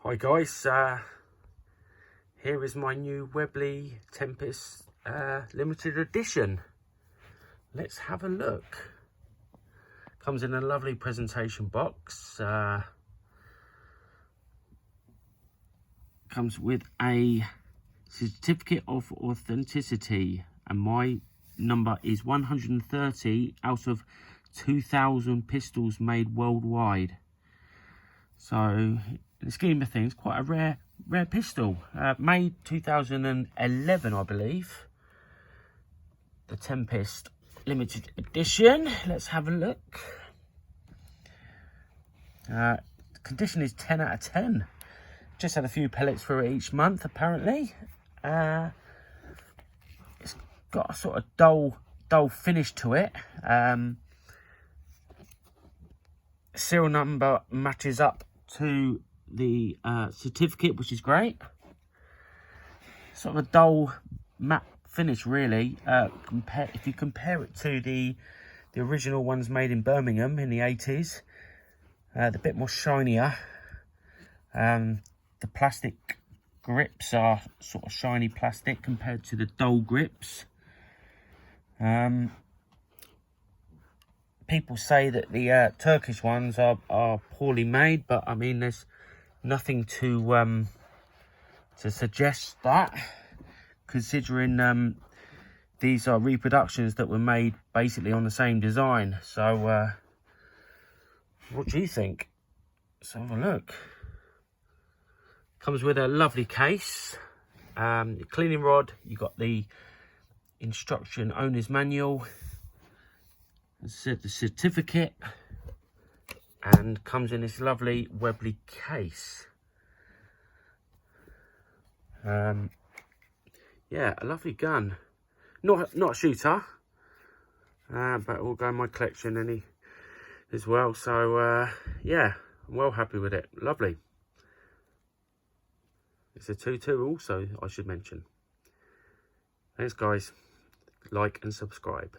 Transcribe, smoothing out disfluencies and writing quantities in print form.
Hi guys, here is my new Webley Tempest Limited Edition. Let's have a look. Comes in a lovely presentation box. Comes with a certificate of authenticity, and my number is 130 out of 2,000 pistols made worldwide. So in the scheme of things, quite a rare pistol. Made 2011, I believe. The Tempest Limited Edition. Let's have a look. Condition is 10 out of 10. Just had a few pellets through it each month, apparently. It's got a sort of dull finish to it. Serial number matches up to the certificate, which is great. Sort of a dull matte finish, really. If you compare it to the original ones made in Birmingham in the 80s, they're a bit more shinier. The plastic grips are sort of shiny plastic compared to the dull grips. People say that the Turkish ones are poorly made, but I mean, there's nothing to suggest that, considering these are reproductions that were made basically on the same design. So what do you think? Let's have a look. Comes with a lovely case, cleaning rod. You got the instruction owner's manual, the certificate, and comes in this lovely Webley case. Yeah, a lovely gun. Not a shooter, but it will go in my collection as well. So yeah, I'm well happy with it. Lovely. It's a 2.2 also, I should mention. Thanks guys. Like and subscribe.